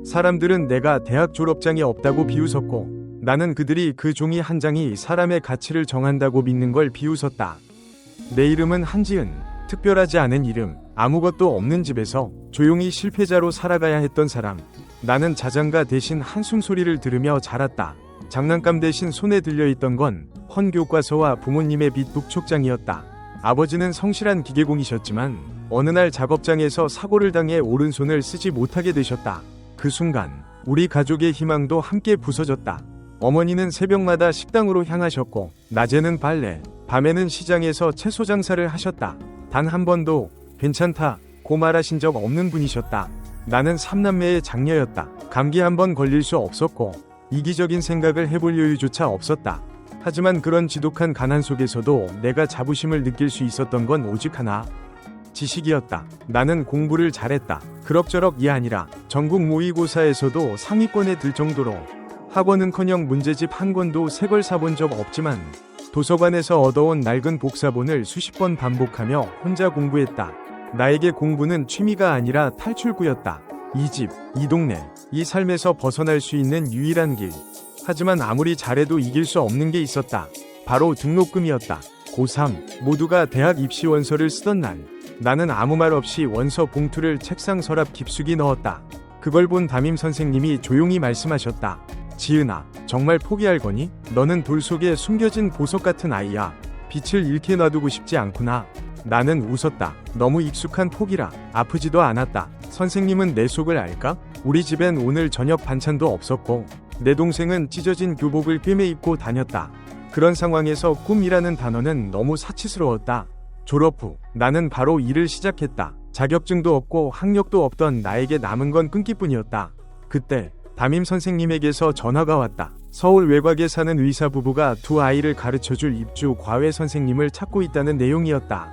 사람들은 내가 대학 졸업장이 없다고 비웃었고 나는 그들이 그 종이 한 장이 사람의 가치를 정한다고 믿는 걸 비웃었다. 내 이름은 한지은. 특별하지 않은 이름, 아무것도 없는 집에서 조용히 실패자로 살아가야 했던 사람. 나는 자장가 대신 한숨 소리를 들으며 자랐다. 장난감 대신 손에 들려있던 건 헌교과서와 부모님의 빚 북촉장이었다. 아버지는 성실한 기계공이셨지만 어느 날 작업장에서 사고를 당해 오른손을 쓰지 못하게 되셨다. 그 순간 우리 가족의 희망도 함께 부서졌다. 어머니는 새벽마다 식당으로 향하셨고 낮에는 발레, 밤에는 시장에서 채소 장사를 하셨다. 단 한 번도 괜찮다고 말하신 적 없는 분이셨다. 나는 3남매의 장녀였다. 감기 한 번 걸릴 수 없었고 이기적인 생각을 해볼 여유조차 없었다. 하지만 그런 지독한 가난 속에서도 내가 자부심을 느낄 수 있었던 건 오직 하나. 지식이었다. 나는 공부를 잘했다. 그럭저럭이 아니라 전국 모의고사에서도 상위권에 들 정도로. 학원은커녕 문제집 한 권도 새 걸 사본 적 없지만 도서관에서 얻어온 낡은 복사본을 수십 번 반복하며 혼자 공부했다. 나에게 공부는 취미가 아니라 탈출구였다. 이 집, 이 동네, 이 삶에서 벗어날 수 있는 유일한 길. 하지만 아무리 잘해도 이길 수 없는 게 있었다. 바로 등록금이었다. 고3 모두가 대학 입시 원서를 쓰던 날 나는 아무 말 없이 원서 봉투를 책상 서랍 깊숙이 넣었다. 그걸 본 담임 선생님이 조용히 말씀하셨다. 지은아, 정말 포기할 거니? 너는 돌 속에 숨겨진 보석 같은 아이야. 빛을 잃게 놔두고 싶지 않구나. 나는 웃었다. 너무 익숙한 포기라. 아프지도 않았다. 선생님은 내 속을 알까? 우리 집엔 오늘 저녁 반찬도 없었고 내 동생은 찢어진 교복을 꿰매 입고 다녔다. 그런 상황에서 꿈이라는 단어는 너무 사치스러웠다. 졸업 후 나는 바로 일을 시작했다. 자격증도 없고 학력도 없던 나에게 남은 건 끈기뿐이었다. 그때 담임 선생님에게서 전화가 왔다. 서울 외곽에 사는 의사 부부가 두 아이를 가르쳐줄 입주 과외 선생님을 찾고 있다는 내용이었다.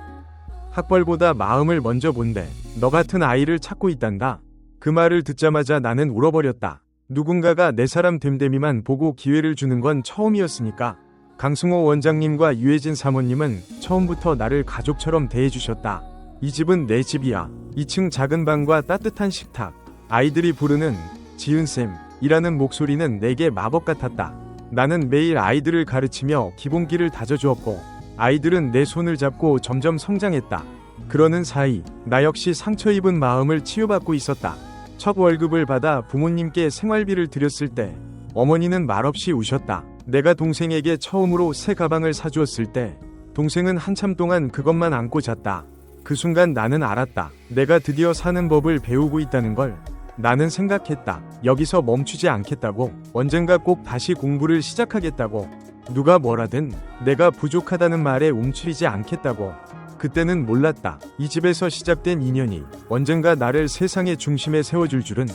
학벌보다 마음을 먼저 본대. 너 같은 아이를 찾고 있단다. 그 말을 듣자마자 나는 울어버렸다. 누군가가 내 사람 됨됨이만 보고 기회를 주는 건 처음이었으니까. 강승호 원장님과 유해진 사모님은 처음부터 나를 가족처럼 대해주셨다. 이 집은 내 집이야. 2층 작은 방과 따뜻한 식탁, 아이들이 부르는 지은쌤이라는 목소리는 내게 마법 같았다. 나는 매일 아이들을 가르치며 기본기를 다져주었고 아이들은 내 손을 잡고 점점 성장했다. 그러는 사이 나 역시 상처 입은 마음을 치유받고 있었다. 첫 월급을 받아 부모님께 생활비를 드렸을 때 어머니는 말없이 우셨다. 내가 동생에게 처음으로 새 가방을 사주었을 때 동생은 한참 동안 그것만 안고 잤다. 그 순간 나는 알았다. 내가 드디어 사는 법을 배우고 있다는 걸. 나는 생각했다. 여기서 멈추지 않겠다고. 언젠가 꼭 다시 공부를 시작하겠다고. 누가 뭐라든 내가 부족하다는 말에 움츠리지 않겠다고. 그때는 몰랐다. 이 집에서 시작된 인연이 언젠가 나를 세상의 중심에 세워줄 줄은.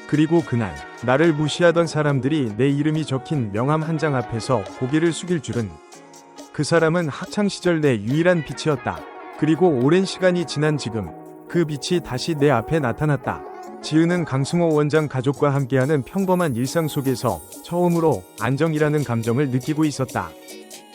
그리고 그날 나를 무시하던 사람들이 내 이름이 적힌 명함 한 장 앞에서 고개를 숙일 줄은. 그 사람은 학창시절 내 유일한 빛이었다. 그리고 오랜 시간이 지난 지금 그 빛이 다시 내 앞에 나타났다. 지은은 강승호 원장 가족과 함께하는 평범한 일상 속에서 처음으로 안정이라는 감정을 느끼고 있었다.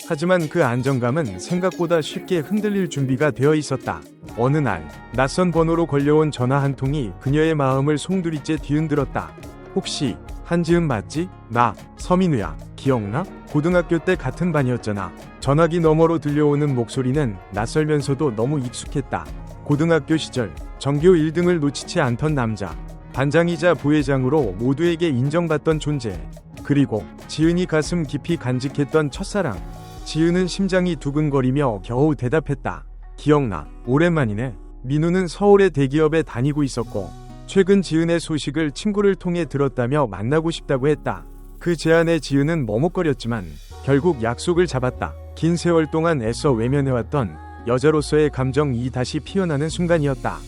하지만 그 안정감은 생각보다 쉽게 흔들릴 준비가 되어 있었다. 어느 날 낯선 번호로 걸려온 전화 한 통이 그녀의 마음을 송두리째 뒤흔들었다. 혹시 한지은 맞지? 나 서민우야. 기억나? 고등학교 때 같은 반이었잖아. 전화기 너머로 들려오는 목소리는 낯설면서도 너무 익숙했다. 고등학교 시절 전교 1등을 놓치지 않던 남자, 반장이자 부회장으로 모두에게 인정받던 존재, 그리고 지은이 가슴 깊이 간직했던 첫사랑. 지은은 심장이 두근거리며 겨우 대답했다. 기억나. 오랜만이네. 민우는 서울의 대기업에 다니고 있었고 최근 지은의 소식을 친구를 통해 들었다며 만나고 싶다고 했다. 그 제안에 지은은 머뭇거렸지만 결국 약속을 잡았다. 긴 세월 동안 애써 외면해왔던 여자로서의 감정이 다시 피어나는 순간이었다.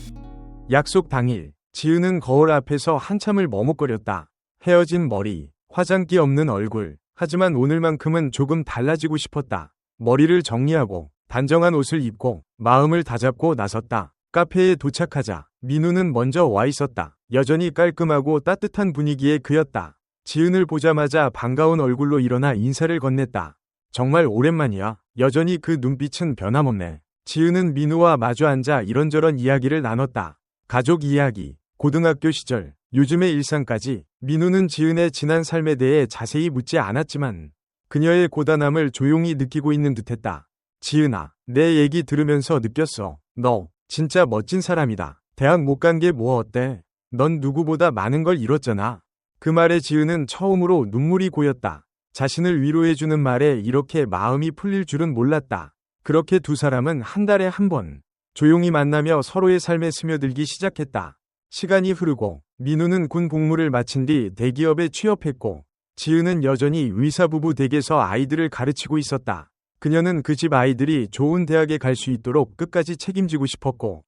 약속 당일 지은은 거울 앞에서 한참을 머뭇거렸다. 헤어진 머리, 화장기 없는 얼굴. 하지만 오늘만큼은 조금 달라지고 싶었다. 머리를 정리하고 단정한 옷을 입고 마음을 다잡고 나섰다. 카페에 도착하자 민우는 먼저 와 있었다. 여전히 깔끔하고 따뜻한 분위기의 그였다. 지은을 보자마자 반가운 얼굴로 일어나 인사를 건넸다. 정말 오랜만이야. 여전히 그 눈빛은 변함없네. 지은은 민우와 마주 앉아 이런저런 이야기를 나눴다. 가족 이야기, 고등학교 시절, 요즘의 일상까지 민우는 지은의 지난 삶에 대해 자세히 묻지 않았지만 그녀의 고단함을 조용히 느끼고 있는 듯했다. 지은아, 내 얘기 들으면서 느꼈어. 너 진짜 멋진 사람이다. 대학 못 간 게 뭐 어때? 넌 누구보다 많은 걸 이뤘잖아. 그 말에 지은은 처음으로 눈물이 고였다. 자신을 위로해주는 말에 이렇게 마음이 풀릴 줄은 몰랐다. 그렇게 두 사람은 한 달에 한 번 조용히 만나며 서로의 삶에 스며들기 시작했다. 시간이 흐르고 민우는 군 복무를 마친 뒤 대기업에 취업했고 지은은 여전히 의사부부 댁에서 아이들을 가르치고 있었다. 그녀는 그 집 아이들이 좋은 대학에 갈 수 있도록 끝까지 책임지고 싶었고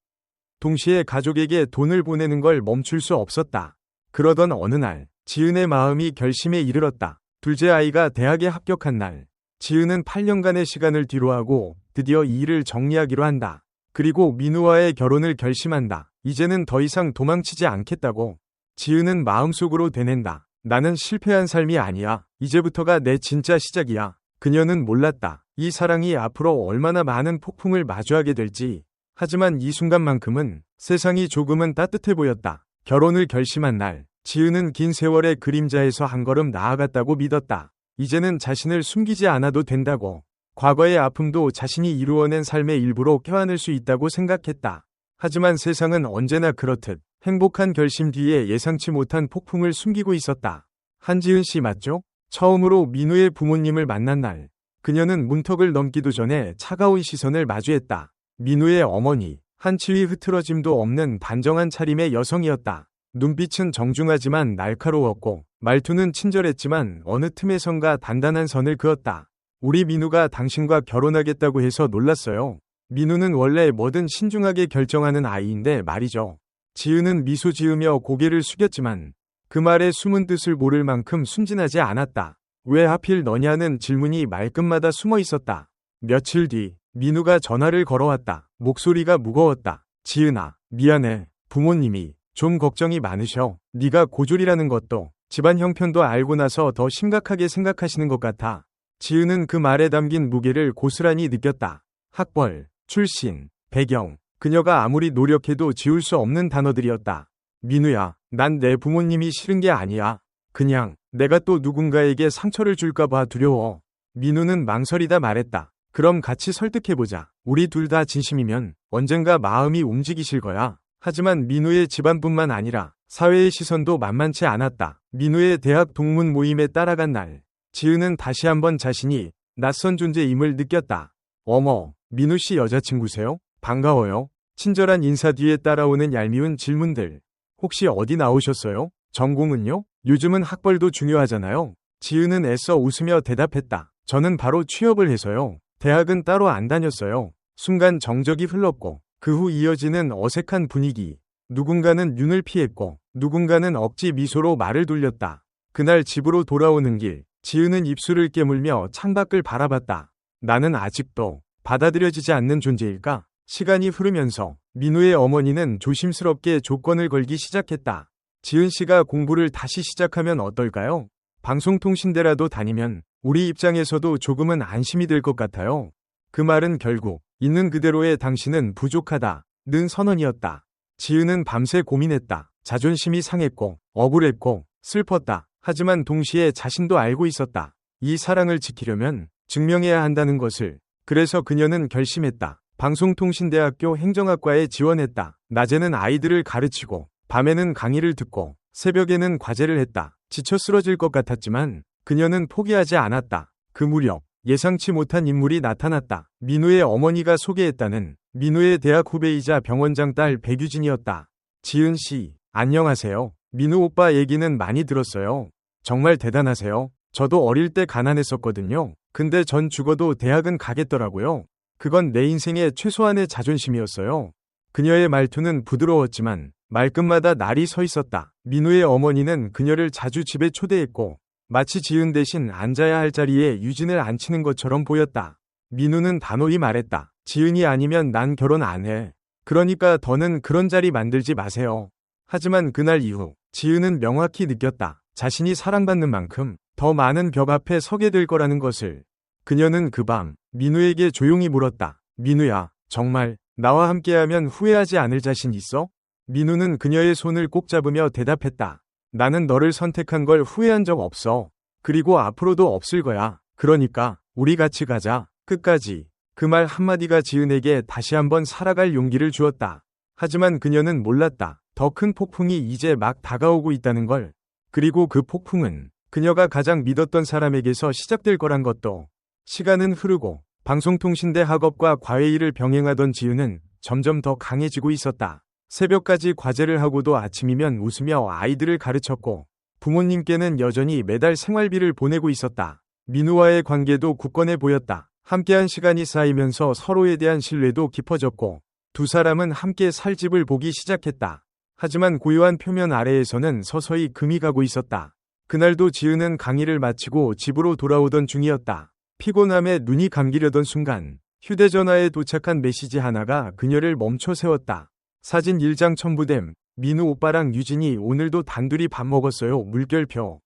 동시에 가족에게 돈을 보내는 걸 멈출 수 없었다. 그러던 어느 날 지은의 마음이 결심에 이르렀다. 둘째 아이가 대학에 합격한 날 지은은 8년간의 시간을 뒤로하고 드디어 이 일을 정리하기로 한다. 그리고 민우와의 결혼을 결심한다. 이제는 더 이상 도망치지 않겠다고. 지은은 마음속으로 되낸다. 나는 실패한 삶이 아니야. 이제부터가 내 진짜 시작이야. 그녀는 몰랐다. 이 사랑이 앞으로 얼마나 많은 폭풍을 마주하게 될지. 하지만 이 순간만큼은 세상이 조금은 따뜻해 보였다. 결혼을 결심한 날, 지은은 긴 세월의 그림자에서 한 걸음 나아갔다고 믿었다. 이제는 자신을 숨기지 않아도 된다고. 과거의 아픔도 자신이 이루어낸 삶의 일부로 껴안을 수 있다고 생각했다. 하지만 세상은 언제나 그렇듯 행복한 결심 뒤에 예상치 못한 폭풍을 숨기고 있었다. 한지은 씨 맞죠? 처음으로 민우의 부모님을 만난 날, 그녀는 문턱을 넘기도 전에 차가운 시선을 마주했다. 민우의 어머니, 한치의 흐트러짐도 없는 단정한 차림의 여성이었다. 눈빛은 정중하지만 날카로웠고 말투는 친절했지만 어느 틈에선가 단단한 선을 그었다. 우리 민우가 당신과 결혼하겠다고 해서 놀랐어요. 민우는 원래 뭐든 신중하게 결정하는 아이인데 말이죠. 지은은 미소 지으며 고개를 숙였지만 그 말에 숨은 뜻을 모를 만큼 순진하지 않았다. 왜 하필 너냐는 질문이 말끝마다 숨어 있었다. 며칠 뒤 민우가 전화를 걸어왔다. 목소리가 무거웠다. 지은아, 미안해. 부모님이 좀 걱정이 많으셔. 네가 고졸이라는 것도 집안 형편도 알고 나서 더 심각하게 생각하시는 것 같아. 지은은 그 말에 담긴 무게를 고스란히 느꼈다. 학벌, 출신, 배경, 그녀가 아무리 노력해도 지울 수 없는 단어들이었다. 민우야, 난 내 부모님이 싫은 게 아니야. 그냥 내가 또 누군가에게 상처를 줄까봐 두려워. 민우는 망설이다 말했다. 그럼 같이 설득해보자. 우리 둘 다 진심이면 언젠가 마음이 움직이실 거야. 하지만 민우의 집안뿐만 아니라 사회의 시선도 만만치 않았다. 민우의 대학 동문 모임에 따라간 날, 지은은 다시 한번 자신이 낯선 존재임을 느꼈다. 어머, 민우 씨 여자친구세요? 반가워요. 친절한 인사 뒤에 따라오는 얄미운 질문들. 혹시 어디 나오셨어요? 전공은요? 요즘은 학벌도 중요하잖아요. 지은은 애써 웃으며 대답했다. 저는 바로 취업을 해서요. 대학은 따로 안 다녔어요. 순간 정적이 흘렀고 그 후 이어지는 어색한 분위기. 누군가는 눈을 피했고 누군가는 억지 미소로 말을 돌렸다. 그날 집으로 돌아오는 길, 지은은 입술을 깨물며 창밖을 바라봤다. 나는 아직도 받아들여지지 않는 존재일까? 시간이 흐르면서 민우의 어머니는 조심스럽게 조건을 걸기 시작했다. 지은 씨가 공부를 다시 시작하면 어떨까요? 방송통신대라도 다니면 우리 입장에서도 조금은 안심이 될 것 같아요. 그 말은 결국 있는 그대로의 당신은 부족하다 는 선언이었다. 지은은 밤새 고민했다. 자존심이 상했고 억울했고 슬펐다. 하지만 동시에 자신도 알고 있었다. 이 사랑을 지키려면 증명해야 한다는 것을. 그래서 그녀는 결심했다. 방송통신대학교 행정학과에 지원했다. 낮에는 아이들을 가르치고 밤에는 강의를 듣고 새벽에는 과제를 했다. 지쳐 쓰러질 것 같았지만 그녀는 포기하지 않았다. 그 무렵 예상치 못한 인물이 나타났다. 민우의 어머니가 소개했다는 민우의 대학 후배이자 병원장 딸 백유진이었다. 지은 씨, 안녕하세요. 민우 오빠 얘기는 많이 들었어요. 정말 대단하세요. 저도 어릴 때 가난했었거든요. 근데 전 죽어도 대학은 가겠더라고요. 그건 내 인생의 최소한의 자존심이었어요. 그녀의 말투는 부드러웠지만 말끝마다 날이 서 있었다. 민우의 어머니는 그녀를 자주 집에 초대했고 마치 지은 대신 앉아야 할 자리에 유진을 앉히는 것처럼 보였다. 민우는 단호히 말했다. 지은이 아니면 난 결혼 안 해. 그러니까 더는 그런 자리 만들지 마세요. 하지만 그날 이후 지은은 명확히 느꼈다. 자신이 사랑받는 만큼 더 많은 벽 앞에 서게 될 거라는 것을. 그녀는 그 밤 민우에게 조용히 물었다. 민우야, 정말 나와 함께하면 후회하지 않을 자신 있어? 민우는 그녀의 손을 꼭 잡으며 대답했다. 나는 너를 선택한 걸 후회한 적 없어. 그리고 앞으로도 없을 거야. 그러니까 우리 같이 가자. 끝까지. 그 말 한마디가 지은에게 다시 한번 살아갈 용기를 주었다. 하지만 그녀는 몰랐다. 더 큰 폭풍이 이제 막 다가오고 있다는 걸. 그리고 그 폭풍은 그녀가 가장 믿었던 사람에게서 시작될 거란 것도. 시간은 흐르고 방송통신대 학업과 과외일을 병행하던 지은은 점점 더 강해지고 있었다. 새벽까지 과제를 하고도 아침이면 웃으며 아이들을 가르쳤고 부모님께는 여전히 매달 생활비를 보내고 있었다. 민우와의 관계도 굳건해 보였다. 함께한 시간이 쌓이면서 서로에 대한 신뢰도 깊어졌고 두 사람은 함께 살 집을 보기 시작했다. 하지만 고요한 표면 아래에서는 서서히 금이 가고 있었다. 그날도 지은은 강의를 마치고 집으로 돌아오던 중이었다. 피곤함에 눈이 감기려던 순간 휴대전화에 도착한 메시지 하나가 그녀를 멈춰 세웠다. 사진 1장 첨부됨. 민우 오빠랑 유진이 오늘도 단둘이 밥 먹었어요. 물결표.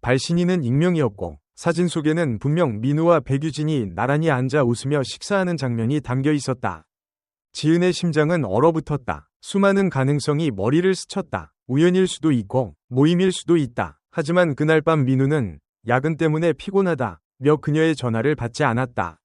발신인은 익명이었고 사진 속에는 분명 민우와 백유진이 나란히 앉아 웃으며 식사하는 장면이 담겨 있었다. 지은의 심장은 얼어붙었다. 수많은 가능성이 머리를 스쳤다. 우연일 수도 있고 모임일 수도 있다. 하지만 그날 밤 민우는 야근 때문에 피곤하다. 며 그녀의 전화를 받지 않았다.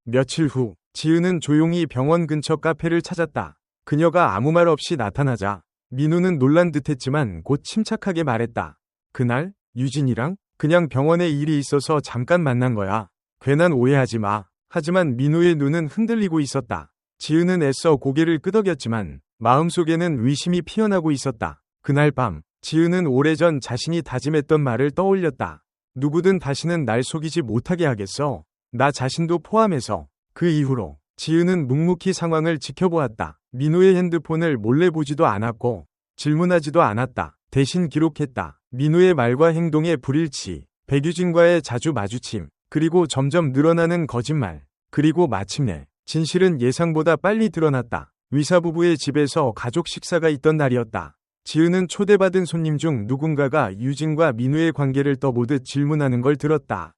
며칠 후 지은은 조용히 병원 근처 카페를 찾았다. 그녀가 아무 말 없이 나타나자 민우는 놀란 듯했지만 곧 침착하게 말했다. 그날 유진이랑 그냥 병원에 일이 있어서 잠깐 만난 거야. 괜한 오해하지 마. 하지만 민우의 눈은 흔들리고 있었다. 지은은 애써 고개를 끄덕였지만 마음속에는 의심이 피어나고 있었다. 그날 밤 지은은 오래전 자신이 다짐했던 말을 떠올렸다. 누구든 다시는 날 속이지 못하게 하겠어. 나 자신도 포함해서. 그 이후로 지은은 묵묵히 상황을 지켜보았다. 민우의 핸드폰을 몰래 보지도 않았고 질문하지도 않았다. 대신 기록했다. 민우의 말과 행동의 불일치, 백유진과의 자주 마주침, 그리고 점점 늘어나는 거짓말. 그리고 마침내 진실은 예상보다 빨리 드러났다. 위사부부의 집에서 가족 식사가 있던 날이었다. 지은은 초대받은 손님 중 누군가가 유진과 민우의 관계를 떠보듯 질문하는 걸 들었다.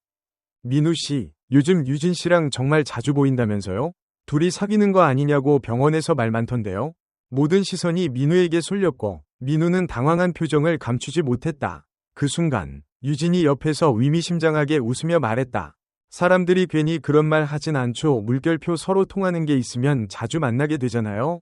민우 씨, 요즘 유진 씨랑 정말 자주 보인다면서요? 둘이 사귀는 거 아니냐고 병원에서 말 많던데요. 모든 시선이 민우에게 쏠렸고 민우는 당황한 표정을 감추지 못했다. 그 순간 유진이 옆에서 의미심장하게 웃으며 말했다. 사람들이 괜히 그런 말 하진 않죠. 물결표 서로 통하는 게 있으면 자주 만나게 되잖아요.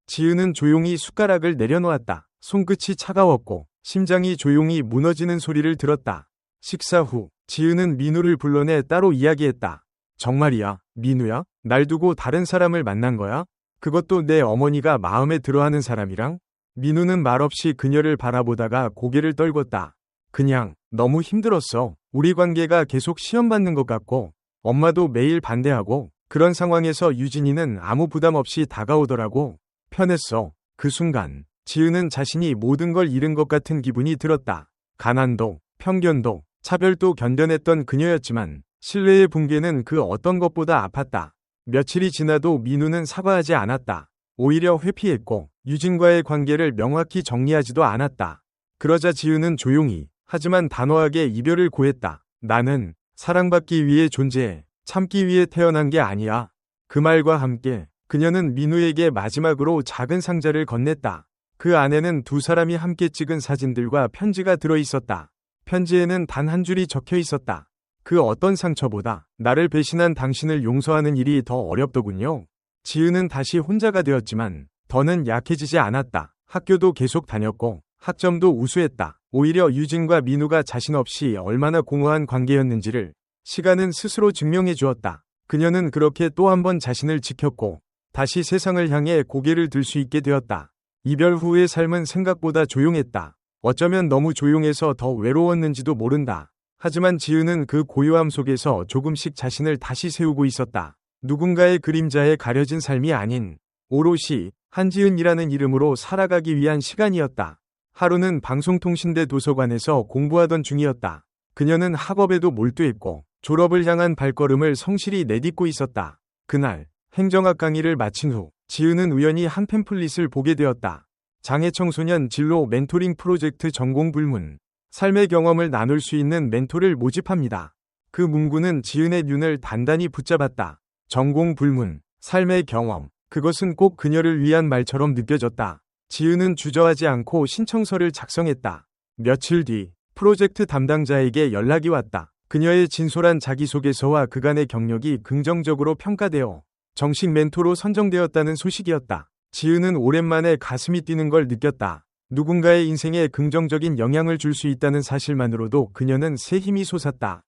지은은 조용히 숟가락을 내려놓았다. 손끝이 차가웠고 심장이 조용히 무너지는 소리를 들었다. 식사 후 지은은 민우를 불러내 따로 이야기했다. 정말이야, 민우야? 날 두고 다른 사람을 만난 거야? 그것도 내 어머니가 마음에 들어하는 사람이랑? 민우는 말없이 그녀를 바라보다가 고개를 떨궜다. 그냥 너무 힘들었어. 우리 관계가 계속 시험받는 것 같고 엄마도 매일 반대하고 그런 상황에서 유진이는 아무 부담 없이 다가오더라고. 편했어. 그 순간 지은은 자신이 모든 걸 잃은 것 같은 기분이 들었다. 가난도, 편견도, 차별도 견뎌냈던 그녀였지만 신뢰의 붕괴는 그 어떤 것보다 아팠다. 며칠이 지나도 민우는 사과하지 않았다. 오히려 회피했고 유진과의 관계를 명확히 정리하지도 않았다. 그러자 지은은 조용히 하지만 단호하게 이별을 고했다. 나는 사랑받기 위해 존재해. 참기 위해 태어난 게 아니야. 그 말과 함께 그녀는 민우에게 마지막으로 작은 상자를 건넸다. 그 안에는 두 사람이 함께 찍은 사진들과 편지가 들어있었다. 편지에는 단 한 줄이 적혀 있었다. 그 어떤 상처보다 나를 배신한 당신을 용서하는 일이 더 어렵더군요. 지은은 다시 혼자가 되었지만 더는 약해지지 않았다. 학교도 계속 다녔고 학점도 우수했다. 오히려 유진과 민우가 자신 없이 얼마나 공허한 관계였는지를 시간은 스스로 증명해 주었다. 그녀는 그렇게 또 한 번 자신을 지켰고 다시 세상을 향해 고개를 들 수 있게 되었다. 이별 후의 삶은 생각보다 조용했다. 어쩌면 너무 조용해서 더 외로웠는지도 모른다. 하지만 지은은 그 고요함 속에서 조금씩 자신을 다시 세우고 있었다. 누군가의 그림자에 가려진 삶이 아닌 오롯이 한지은이라는 이름으로 살아가기 위한 시간이었다. 하루는 방송통신대 도서관에서 공부하던 중이었다. 그녀는 학업에도 몰두했고 졸업을 향한 발걸음을 성실히 내딛고 있었다. 그날 행정학 강의를 마친 후 지은은 우연히 한 팸플릿을 보게 되었다. 장애청소년 진로 멘토링 프로젝트 전공 불문. 삶의 경험을 나눌 수 있는 멘토를 모집합니다. 그 문구는 지은의 눈을 단단히 붙잡았다. 전공 불문, 삶의 경험. 그것은 꼭 그녀를 위한 말처럼 느껴졌다. 지은은 주저하지 않고 신청서를 작성했다. 며칠 뒤 프로젝트 담당자에게 연락이 왔다. 그녀의 진솔한 자기소개서와 그간의 경력이 긍정적으로 평가되어 정식 멘토로 선정되었다는 소식이었다. 지은은 오랜만에 가슴이 뛰는 걸 느꼈다. 누군가의 인생에 긍정적인 영향을 줄 수 있다는 사실만으로도 그녀는 새 힘이 솟았다.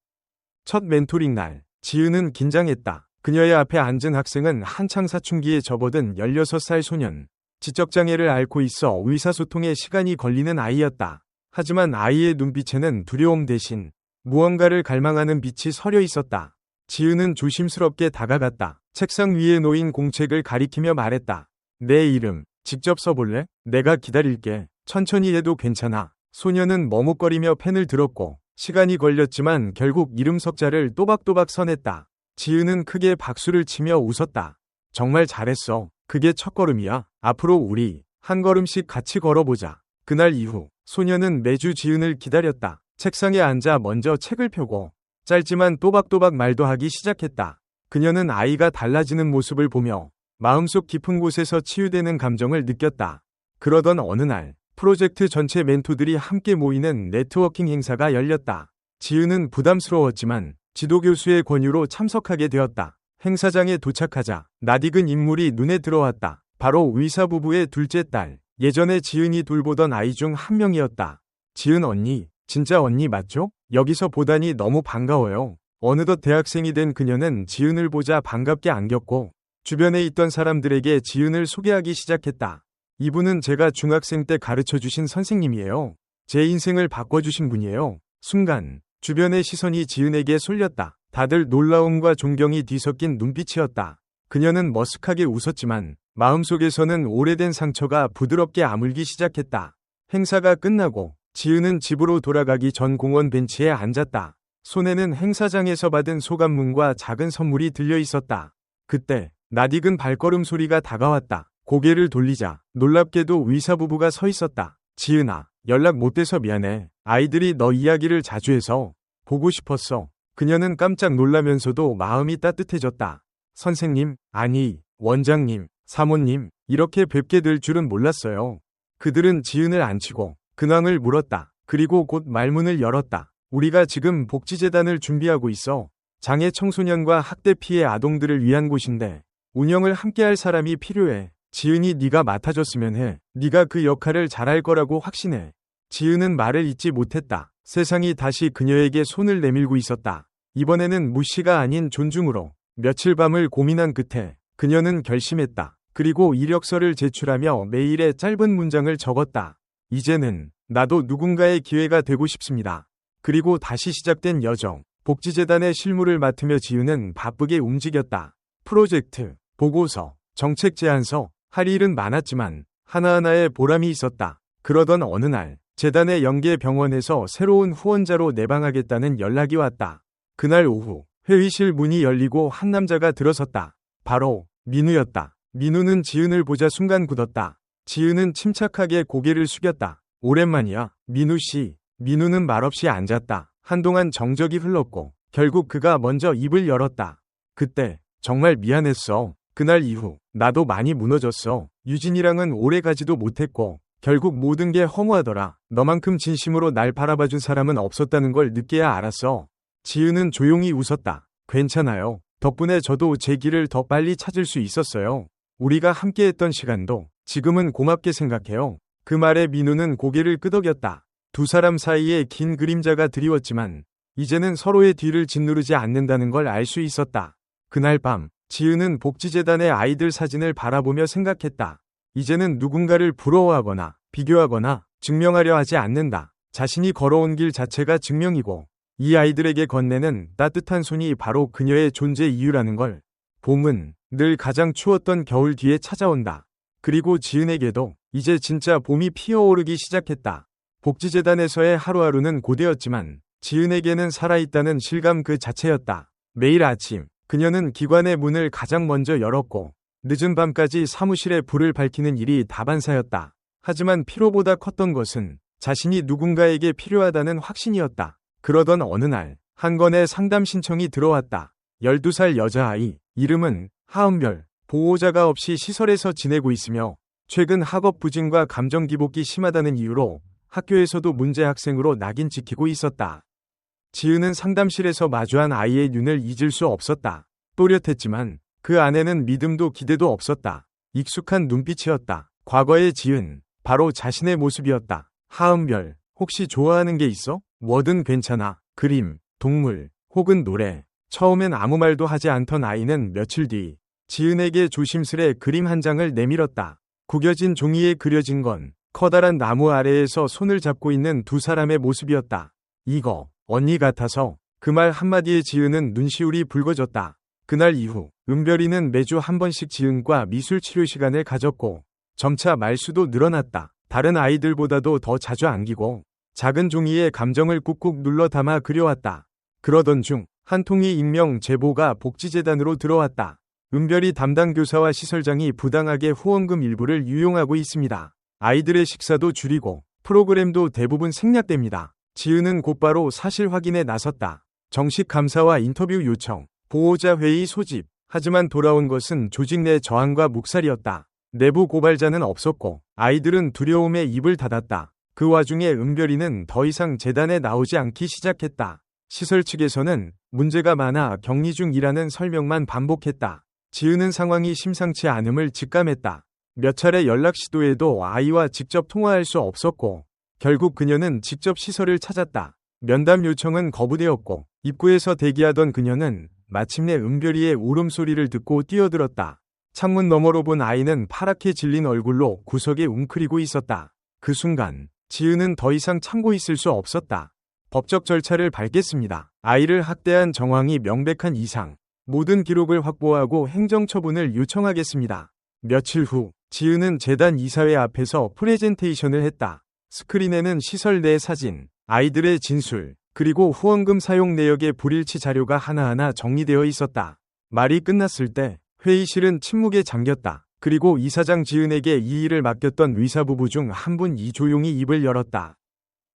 첫 멘토링 날, 지은은 긴장했다. 그녀의 앞에 앉은 학생은 한창 사춘기에 접어든 16살 소년. 지적장애를 앓고 있어 의사소통에 시간이 걸리는 아이였다. 하지만 아이의 눈빛에는 두려움 대신 무언가를 갈망하는 빛이 서려 있었다. 지은은 조심스럽게 다가갔다. 책상 위에 놓인 공책을 가리키며 말했다. 내 이름, 직접 써볼래? 내가 기다릴게. 천천히 해도 괜찮아. 소녀는 머뭇거리며 펜을 들었고, 시간이 걸렸지만 결국 이름 석자를 또박또박 써냈다. 지은은 크게 박수를 치며 웃었다. 정말 잘했어. 그게 첫걸음이야. 앞으로 우리 한 걸음씩 같이 걸어보자. 그날 이후 소녀는 매주 지은을 기다렸다. 책상에 앉아 먼저 책을 펴고 짧지만 또박또박 말도 하기 시작했다. 그녀는 아이가 달라지는 모습을 보며 마음속 깊은 곳에서 치유되는 감정을 느꼈다. 그러던 어느 날 프로젝트 전체 멘토들이 함께 모이는 네트워킹 행사가 열렸다. 지은은 부담스러웠지만 지도교수의 권유로 참석하게 되었다. 행사장에 도착하자 낯익은 인물이 눈에 들어왔다. 바로 의사 부부의 둘째 딸, 예전에 지은이 돌보던 아이 중 한 명이었다. 지은 언니, 진짜 언니 맞죠? 여기서 보다니 너무 반가워요. 어느덧 대학생이 된 그녀는 지은을 보자 반갑게 안겼고 주변에 있던 사람들에게 지은을 소개하기 시작했다. 이분은 제가 중학생 때 가르쳐주신 선생님이에요. 제 인생을 바꿔주신 분이에요. 순간 주변의 시선이 지은에게 쏠렸다. 다들 놀라움과 존경이 뒤섞인 눈빛이었다. 그녀는 머쓱하게 웃었지만 마음속에서는 오래된 상처가 부드럽게 아물기 시작했다. 행사가 끝나고 지은은 집으로 돌아가기 전 공원 벤치에 앉았다. 손에는 행사장에서 받은 소감문과 작은 선물이 들려 있었다. 그때 낯익은 발걸음 소리가 다가왔다. 고개를 돌리자 놀랍게도 의사 부부가 서 있었다. 지은아, 연락 못 돼서 미안해. 아이들이 너 이야기를 자주 해서 보고 싶었어. 그녀는 깜짝 놀라면서도 마음이 따뜻해졌다. 선생님, 아니, 원장님, 사모님, 이렇게 뵙게 될 줄은 몰랐어요. 그들은 지은을 안치고 근황을 물었다. 그리고 곧 말문을 열었다. 우리가 지금 복지재단을 준비하고 있어. 장애 청소년과 학대 피해 아동들을 위한 곳인데 운영을 함께할 사람이 필요해. 지은이 네가 맡아줬으면 해. 네가 그 역할을 잘할 거라고 확신해. 지은은 말을 잇지 못했다. 세상이 다시 그녀에게 손을 내밀고 있었다. 이번에는 무시가 아닌 존중으로. 며칠 밤을 고민한 끝에 그녀는 결심했다. 그리고 이력서를 제출하며 메일에 짧은 문장을 적었다. 이제는 나도 누군가의 기회가 되고 싶습니다. 그리고 다시 시작된 여정. 복지재단의 실무를 맡으며 지은은 바쁘게 움직였다. 프로젝트, 보고서, 정책 제안서, 할 일은 많았지만 하나하나의 보람이 있었다. 그러던 어느 날 재단의 연계병원에서 새로운 후원자로 내방하겠다는 연락이 왔다. 그날 오후 회의실 문이 열리고 한 남자가 들어섰다. 바로 민우였다. 민우는 지은을 보자 순간 굳었다. 지은은 침착하게 고개를 숙였다. 오랜만이야, 민우 씨. 민우는 말없이 앉았다. 한동안 정적이 흘렀고 결국 그가 먼저 입을 열었다. 그때 정말 미안했어. 그날 이후 나도 많이 무너졌어. 유진이랑은 오래 가지도 못했고 결국 모든 게 허무하더라. 너만큼 진심으로 날 바라봐준 사람은 없었다는 걸 늦게야 알았어. 지은은 조용히 웃었다. 괜찮아요. 덕분에 저도 제 길을 더 빨리 찾을 수 있었어요. 우리가 함께했던 시간도 지금은 고맙게 생각해요. 그 말에 민우는 고개를 끄덕였다. 두 사람 사이에 긴 그림자가 드리웠지만 이제는 서로의 뒤를 짓누르지 않는다는 걸 알 수 있었다. 그날 밤 지은은 복지재단의 아이들 사진을 바라보며 생각했다. 이제는 누군가를 부러워하거나 비교하거나 증명하려 하지 않는다. 자신이 걸어온 길 자체가 증명이고 이 아이들에게 건네는 따뜻한 손이 바로 그녀의 존재 이유라는 걸. 봄은 늘 가장 추웠던 겨울 뒤에 찾아온다. 그리고 지은에게도 이제 진짜 봄이 피어오르기 시작했다. 복지재단에서의 하루하루는 고되었지만 지은에게는 살아있다는 실감 그 자체였다. 매일 아침 그녀는 기관의 문을 가장 먼저 열었고 늦은 밤까지 사무실에 불을 밝히는 일이 다반사였다. 하지만 피로보다 컸던 것은 자신이 누군가에게 필요하다는 확신이었다. 그러던 어느 날 한 건의 상담 신청이 들어왔다. 12살 여자아이, 이름은 하은별, 보호자가 없이 시설에서 지내고 있으며 최근 학업 부진과 감정 기복이 심하다는 이유로 학교에서도 문제 학생으로 낙인 찍히고 있었다. 지은은 상담실에서 마주한 아이의 눈을 잊을 수 없었다. 또렷했지만 그 안에는 믿음도 기대도 없었다. 익숙한 눈빛이었다. 과거의 지은, 바로 자신의 모습이었다. 하은별, 혹시 좋아하는 게 있어? 뭐든 괜찮아. 그림, 동물, 혹은 노래. 처음엔 아무 말도 하지 않던 아이는 며칠 뒤 지은에게 조심스레 그림 한 장을 내밀었다. 구겨진 종이에 그려진 건 커다란 나무 아래에서 손을 잡고 있는 두 사람의 모습이었다. 이거, 언니 같아서. 그 말 한마디에 지은은 눈시울이 붉어졌다. 그날 이후 은별이는 매주 한 번씩 지은과 미술 치료 시간을 가졌고 점차 말수도 늘어났다. 다른 아이들보다도 더 자주 안기고 작은 종이에 감정을 꾹꾹 눌러 담아 그려왔다. 그러던 중 한 통이 익명 제보가 복지재단으로 들어왔다. 은별이 담당 교사와 시설장이 부당하게 후원금 일부를 유용하고 있습니다. 아이들의 식사도 줄이고 프로그램도 대부분 생략됩니다. 지은은 곧바로 사실 확인에 나섰다. 정식 감사와 인터뷰 요청, 보호자 회의 소집. 하지만 돌아온 것은 조직 내 저항과 묵살이었다. 내부 고발자는 없었고 아이들은 두려움에 입을 닫았다. 그 와중에 은별이는 더 이상 재단에 나오지 않기 시작했다. 시설 측에서는 문제가 많아 격리 중이라는 설명만 반복했다. 지은은 상황이 심상치 않음을 직감했다. 몇 차례 연락 시도에도 아이와 직접 통화할 수 없었고 결국 그녀는 직접 시설을 찾았다. 면담 요청은 거부되었고 입구에서 대기하던 그녀는 마침내 은별이의 울음소리를 듣고 뛰어들었다. 창문 너머로 본 아이는 파랗게 질린 얼굴로 구석에 웅크리고 있었다. 그 순간 지은은 더 이상 참고 있을 수 없었다. 법적 절차를 밟겠습니다. 아이를 학대한 정황이 명백한 이상 모든 기록을 확보하고 행정처분을 요청하겠습니다. 며칠 후 지은은 재단 이사회 앞에서 프레젠테이션을 했다. 스크린에는 시설 내 사진, 아이들의 진술, 그리고 후원금 사용 내역의 불일치 자료가 하나하나 정리되어 있었다. 말이 끝났을 때 회의실은 침묵에 잠겼다. 그리고 이사장 지은에게 이 일을 맡겼던 의사부부 중 한 분이 조용히 입을 열었다.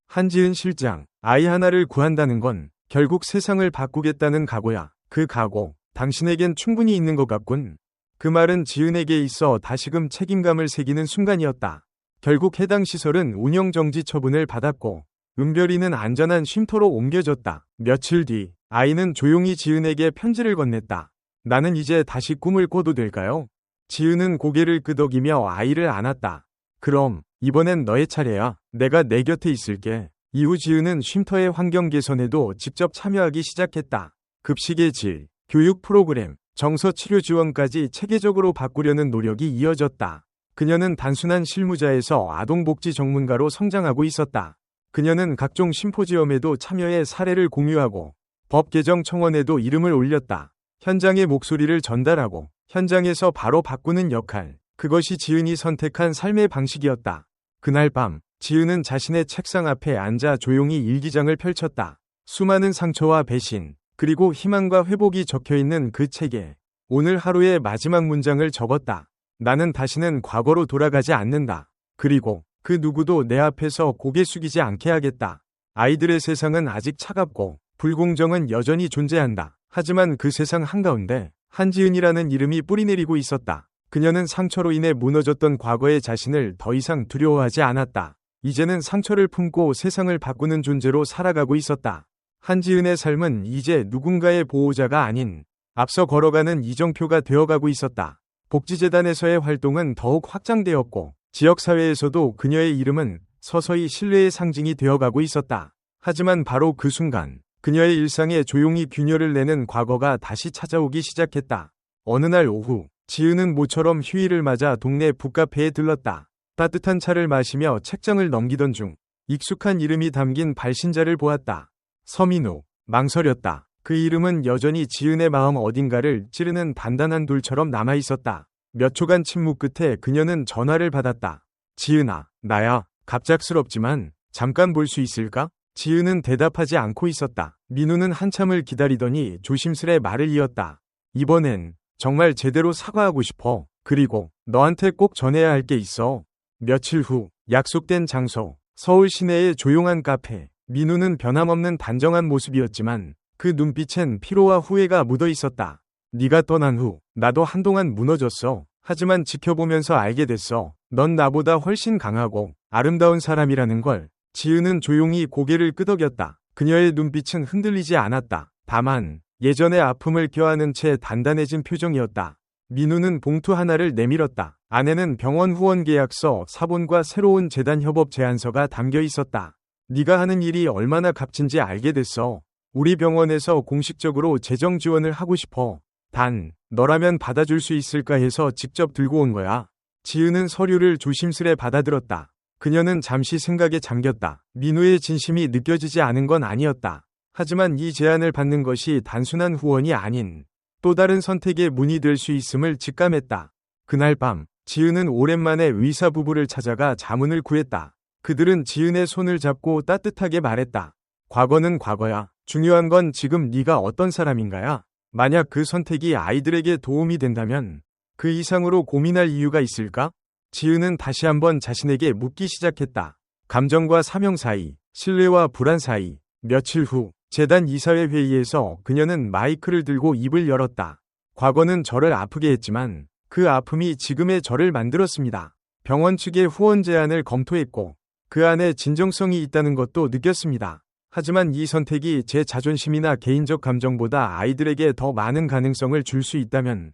한지은 실장, 아이 하나를 구한다는 건 결국 세상을 바꾸겠다는 각오야. 그 각오, 당신에겐 충분히 있는 것 같군. 그 말은 지은에게 있어 다시금 책임감을 새기는 순간이었다. 결국 해당 시설은 운영정지 처분을 받았고 은별이는 안전한 쉼터로 옮겨졌다. 며칠 뒤 아이는 조용히 지은에게 편지를 건넸다. 나는 이제 다시 꿈을 꿔도 될까요? 지은은 고개를 끄덕이며 아이를 안았다. 그럼 이번엔 너의 차례야. 내가 내 곁에 있을게. 이후 지은은 쉼터의 환경 개선에도 직접 참여하기 시작했다. 급식의 질, 교육 프로그램, 정서 치료 지원까지 체계적으로 바꾸려는 노력이 이어졌다. 그녀는 단순한 실무자에서 아동복지 전문가로 성장하고 있었다. 그녀는 각종 심포지엄에도 참여해 사례를 공유하고 법 개정 청원에도 이름을 올렸다. 현장의 목소리를 전달하고 현장에서 바로 바꾸는 역할. 그것이 지은이 선택한 삶의 방식이었다. 그날 밤 지은은 자신의 책상 앞에 앉아 조용히 일기장을 펼쳤다. 수많은 상처와 배신, 그리고 희망과 회복이 적혀있는 그 책에 오늘 하루의 마지막 문장을 적었다. 나는 다시는 과거로 돌아가지 않는다. 그리고 그 누구도 내 앞에서 고개 숙이지 않게 하겠다. 아이들의 세상은 아직 차갑고 불공정은 여전히 존재한다. 하지만 그 세상 한가운데 한지은이라는 이름이 뿌리내리고 있었다. 그녀는 상처로 인해 무너졌던 과거의 자신을 더 이상 두려워하지 않았다. 이제는 상처를 품고 세상을 바꾸는 존재로 살아가고 있었다. 한지은의 삶은 이제 누군가의 보호자가 아닌 앞서 걸어가는 이정표가 되어가고 있었다. 복지재단에서의 활동은 더욱 확장되었고 지역사회에서도 그녀의 이름은 서서히 신뢰의 상징이 되어가고 있었다. 하지만 바로 그 순간 그녀의 일상에 조용히 균열을 내는 과거가 다시 찾아오기 시작했다. 어느 날 오후 지은은 모처럼 휴일을 맞아 동네 북카페에 들렀다. 따뜻한 차를 마시며 책장을 넘기던 중 익숙한 이름이 담긴 발신자를 보았다. 서민우. 망설였다. 그 이름은 여전히 지은의 마음 어딘가를 찌르는 단단한 돌처럼 남아있었다. 몇 초간 침묵 끝에 그녀는 전화를 받았다. 지은아, 나야. 갑작스럽지만 잠깐 볼 수 있을까? 지은은 대답하지 않고 있었다. 민우는 한참을 기다리더니 조심스레 말을 이었다. 이번엔 정말 제대로 사과하고 싶어. 그리고 너한테 꼭 전해야 할 게 있어. 며칠 후 약속된 장소, 서울 시내의 조용한 카페. 민우는 변함없는 단정한 모습이었지만 그 눈빛엔 피로와 후회가 묻어 있었다. 네가 떠난 후 나도 한동안 무너졌어. 하지만 지켜보면서 알게 됐어. 넌 나보다 훨씬 강하고 아름다운 사람이라는 걸. 지은은 조용히 고개를 끄덕였다. 그녀의 눈빛은 흔들리지 않았다. 다만 예전의 아픔을 껴안은 채 단단해진 표정이었다. 민우는 봉투 하나를 내밀었다. 안에는 병원 후원 계약서, 사본과 새로운 재단 협업 제안서가 담겨 있었다. 네가 하는 일이 얼마나 값진지 알게 됐어. 우리 병원에서 공식적으로 재정 지원을 하고 싶어. 단, 너라면 받아줄 수 있을까 해서 직접 들고 온 거야. 지은은 서류를 조심스레 받아들었다. 그녀는 잠시 생각에 잠겼다. 민우의 진심이 느껴지지 않은 건 아니었다. 하지만 이 제안을 받는 것이 단순한 후원이 아닌 또 다른 선택의 문이 될 수 있음을 직감했다. 그날 밤, 지은은 오랜만에 의사 부부를 찾아가 자문을 구했다. 그들은 지은의 손을 잡고 따뜻하게 말했다. 과거는 과거야. 중요한 건 지금 네가 어떤 사람인가야. 만약 그 선택이 아이들에게 도움이 된다면 그 이상으로 고민할 이유가 있을까? 지은은 다시 한번 자신에게 묻기 시작했다. 감정과 사명 사이, 신뢰와 불안 사이. 며칠 후 재단 이사회 회의에서 그녀는 마이크를 들고 입을 열었다. 과거는 저를 아프게 했지만 그 아픔이 지금의 저를 만들었습니다. 병원 측의 후원 제안을 검토했고 그 안에 진정성이 있다는 것도 느꼈습니다. 하지만 이 선택이 제 자존심이나 개인적 감정보다 아이들에게 더 많은 가능성을 줄 수 있다면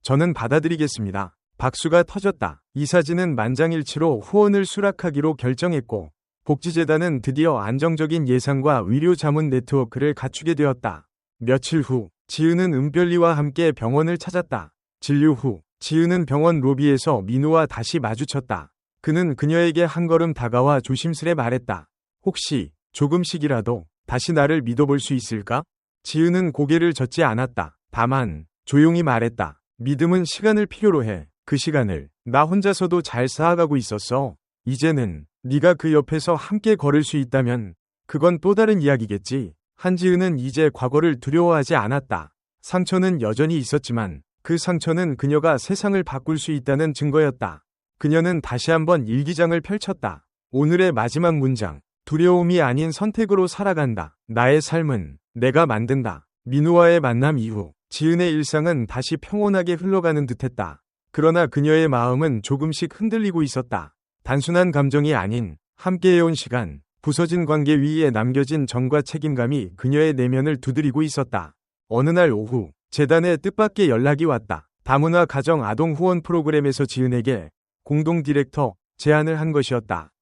저는 받아들이겠습니다. 박수가 터졌다. 이사진은 만장일치로 후원을 수락하기로 결정했고 복지재단은 드디어 안정적인 예산과 의료 자문 네트워크를 갖추게 되었다. 며칠 후 지은은 은별리와 함께 병원을 찾았다. 진료 후 지은은 병원 로비에서 민우와 다시 마주쳤다. 그는 그녀에게 한 걸음 다가와 조심스레 말했다. 혹시 조금씩이라도 다시 나를 믿어볼 수 있을까? 지은은 고개를 젓지 않았다. 다만 조용히 말했다. 믿음은 시간을 필요로 해. 그 시간을 나 혼자서도 잘 쌓아가고 있었어. 이제는 네가 그 옆에서 함께 걸을 수 있다면 그건 또 다른 이야기겠지. 한지은은 이제 과거를 두려워하지 않았다. 상처는 여전히 있었지만 그 상처는 그녀가 세상을 바꿀 수 있다는 증거였다. 그녀는 다시 한번 일기장을 펼쳤다. 오늘의 마지막 문장. 두려움이 아닌 선택으로 살아간다. 나의 삶은 내가 만든다. 민우와의 만남 이후 지은의 일상은 다시 평온하게 흘러가는 듯했다. 그러나 그녀의 마음은 조금씩 흔들리고 있었다. 단순한 감정이 아닌 함께해온 시간, 부서진 관계 위에 남겨진 정과 책임감이 그녀의 내면을 두드리고 있었다. 어느 날 오후 재단에 뜻밖의 연락이 왔다. 다문화 가정 아동 후원 프로그램에서 지은에게 공동 디렉터 제안을 한 것이었다.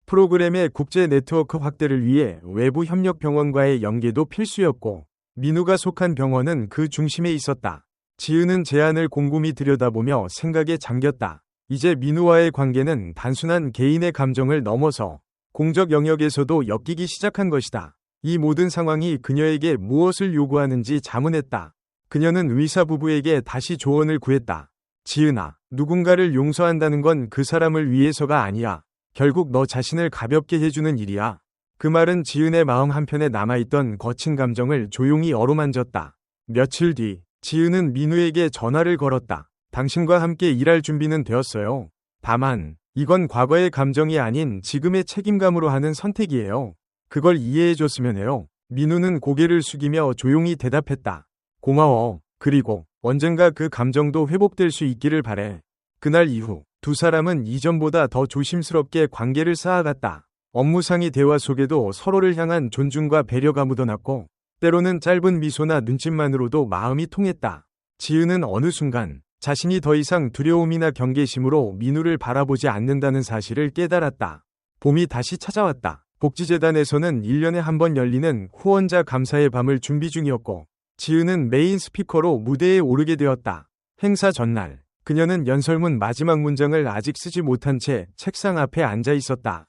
프로그램의 국제 네트워크 확대를 위해 외부 협력 병원과의 연계도 필수였고 민우가 속한 병원은 그 중심에 있었다. 지은은 제안을 곰곰이 들여다보며 생각에 잠겼다. 이제 민우와의 관계는 단순한 개인의 감정을 넘어서 공적 영역에서도 엮이기 시작한 것이다. 이 모든 상황이 그녀에게 무엇을 요구하는지 자문했다. 그녀는 의사 부부에게 다시 조언을 구했다. 지은아, 누군가를 용서한다는 건 그 사람을 위해서가 아니야. 결국 너 자신을 가볍게 해주는 일이야. 그 말은 지은의 마음 한편에 남아있던 거친 감정을 조용히 어루만졌다. 며칠 뒤 지은은 민우에게 전화를 걸었다. 당신과 함께 일할 준비는 되었어요. 다만 이건 과거의 감정이 아닌 지금의 책임감으로 하는 선택이에요. 그걸 이해해줬으면 해요. 민우는 고개를 숙이며 조용히 대답했다. 고마워. 그리고 언젠가 그 감정도 회복될 수 있기를 바래. 그날 이후 두 사람은 이전보다 더 조심스럽게 관계를 쌓아갔다. 업무상의 대화 속에도 서로를 향한 존중과 배려가 묻어났고 때로는 짧은 미소나 눈짓만으로도 마음이 통했다. 지은은 어느 순간 자신이 더 이상 두려움이나 경계심으로 민우를 바라보지 않는다는 사실을 깨달았다. 봄이 다시 찾아왔다. 복지재단에서는 1년에 한 번 열리는 후원자 감사의 밤을 준비 중이었고 지은은 메인 스피커로 무대에 오르게 되었다. 행사 전날 그녀는 연설문 마지막 문장을 아직 쓰지 못한 채 책상 앞에 앉아 있었다.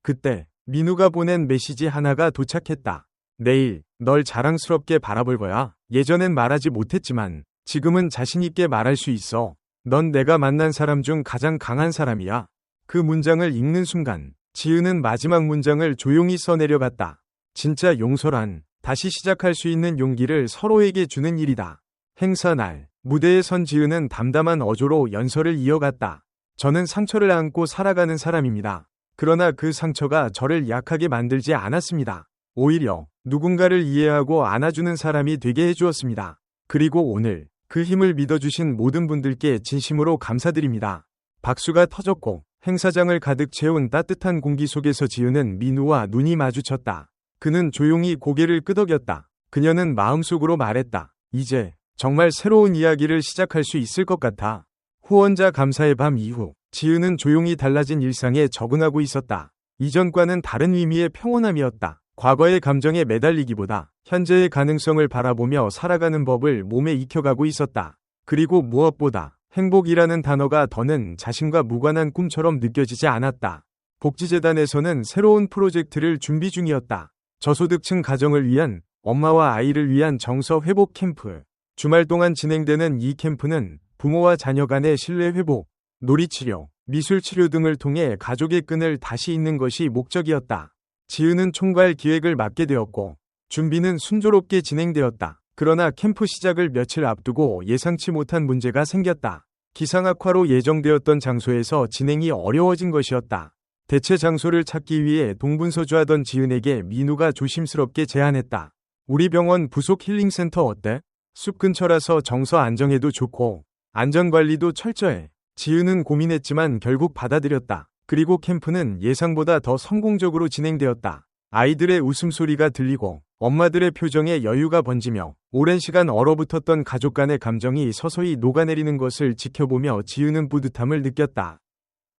그때 민우가 보낸 메시지 하나가 도착했다. 내일 널 자랑스럽게 바라볼 거야. 예전엔 말하지 못했지만 지금은 자신있게 말할 수 있어. 넌 내가 만난 사람 중 가장 강한 사람이야. 그 문장을 읽는 순간 지은은 마지막 문장을 조용히 써내려갔다. 진짜 용서란 다시 시작할 수 있는 용기를 서로에게 주는 일이다. 행사 날 무대에 선 지은은 담담한 어조로 연설을 이어갔다. 저는 상처를 안고 살아가는 사람입니다. 그러나 그 상처가 저를 약하게 만들지 않았습니다. 오히려 누군가를 이해하고 안아주는 사람이 되게 해주었습니다. 그리고 오늘 그 힘을 믿어주신 모든 분들께 진심으로 감사드립니다. 박수가 터졌고 행사장을 가득 채운 따뜻한 공기 속에서 지은은 민우와 눈이 마주쳤다. 그는 조용히 고개를 끄덕였다. 그녀는 마음속으로 말했다. 이제 정말 새로운 이야기를 시작할 수 있을 것 같아. 후원자 감사의 밤 이후 지은은 조용히 달라진 일상에 적응하고 있었다. 이전과는 다른 의미의 평온함이었다. 과거의 감정에 매달리기보다 현재의 가능성을 바라보며 살아가는 법을 몸에 익혀가고 있었다. 그리고 무엇보다 행복이라는 단어가 더는 자신과 무관한 꿈처럼 느껴지지 않았다. 복지재단에서는 새로운 프로젝트를 준비 중이었다. 저소득층 가정을 위한, 엄마와 아이를 위한 정서 회복 캠프. 주말 동안 진행되는 이 캠프는 부모와 자녀 간의 신뢰 회복, 놀이치료, 미술치료 등을 통해 가족의 끈을 다시 잇는 것이 목적이었다. 지은은 총괄 기획을 맡게 되었고 준비는 순조롭게 진행되었다. 그러나 캠프 시작을 며칠 앞두고 예상치 못한 문제가 생겼다. 기상악화로 예정되었던 장소에서 진행이 어려워진 것이었다. 대체 장소를 찾기 위해 동분서주하던 지은에게 민우가 조심스럽게 제안했다. 우리 병원 부속 힐링센터 어때? 숲 근처라서 정서 안정에도 좋고 안전관리도 철저해. 지은은 고민했지만 결국 받아들였다. 그리고 캠프는 예상보다 더 성공적으로 진행되었다. 아이들의 웃음소리가 들리고 엄마들의 표정에 여유가 번지며 오랜 시간 얼어붙었던 가족 간의 감정이 서서히 녹아내리는 것을 지켜보며 지은은 뿌듯함을 느꼈다.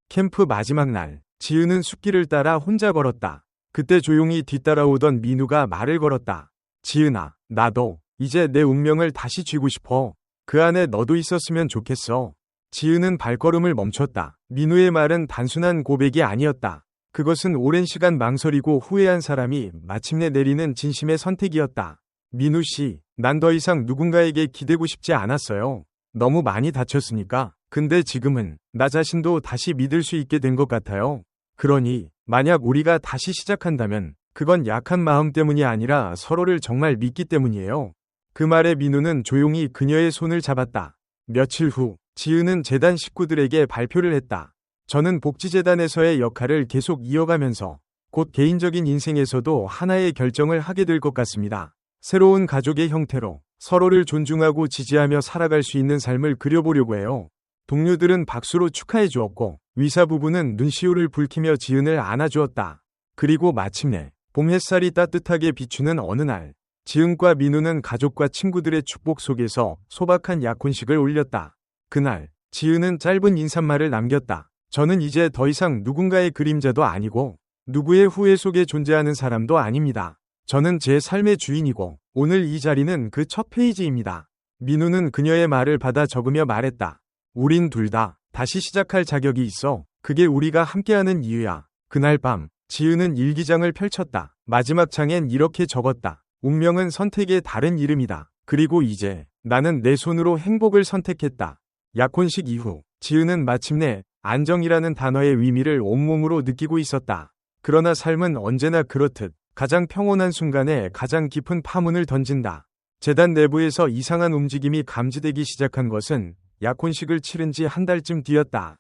캠프 마지막 날, 지은은 숲길을 따라 혼자 걸었다. 그때 조용히 뒤따라오던 민우가 말을 걸었다. 지은아, 나도 이제 내 운명을 다시 쥐고 싶어. 그 안에 너도 있었으면 좋겠어. 지은은 발걸음을 멈췄다. 민우의 말은 단순한 고백이 아니었다. 그것은 오랜 시간 망설이고 후회한 사람이 마침내 내리는 진심의 선택이었다. 민우 씨, 난 더 이상 누군가에게 기대고 싶지 않았어요. 너무 많이 다쳤으니까. 근데 지금은 나 자신도 다시 믿을 수 있게 된 것 같아요. 그러니 만약 우리가 다시 시작한다면 그건 약한 마음 때문이 아니라 서로를 정말 믿기 때문이에요. 그 말에 민우는 조용히 그녀의 손을 잡았다. 며칠 후 지은은 재단 식구들에게 발표를 했다. 저는 복지재단에서의 역할을 계속 이어가면서 곧 개인적인 인생에서도 하나의 결정을 하게 될 것 같습니다. 새로운 가족의 형태로 서로를 존중하고 지지하며 살아갈 수 있는 삶을 그려보려고 해요. 동료들은 박수로 축하해 주었고 위사 부부는 눈시울을 붉히며 지은을 안아주었다. 그리고 마침내 봄 햇살이 따뜻하게 비추는 어느 날, 지은과 민우는 가족과 친구들의 축복 속에서 소박한 약혼식을 올렸다. 그날 지은은 짧은 인사말을 남겼다. 저는 이제 더 이상 누군가의 그림자도 아니고 누구의 후회 속에 존재하는 사람도 아닙니다. 저는 제 삶의 주인이고 오늘 이 자리는 그 첫 페이지입니다. 민우는 그녀의 말을 받아 적으며 말했다. 우린 둘 다 다시 시작할 자격이 있어. 그게 우리가 함께하는 이유야. 그날 밤 지은은 일기장을 펼쳤다. 마지막 장엔 이렇게 적었다. 운명은 선택의 다른 이름이다. 그리고 이제 나는 내 손으로 행복을 선택했다. 약혼식 이후 지은은 마침내 안정이라는 단어의 의미를 온몸으로 느끼고 있었다. 그러나 삶은 언제나 그렇듯 가장 평온한 순간에 가장 깊은 파문을 던진다. 재단 내부에서 이상한 움직임이 감지되기 시작한 것은 약혼식을 치른 지 한 달쯤 뒤였다.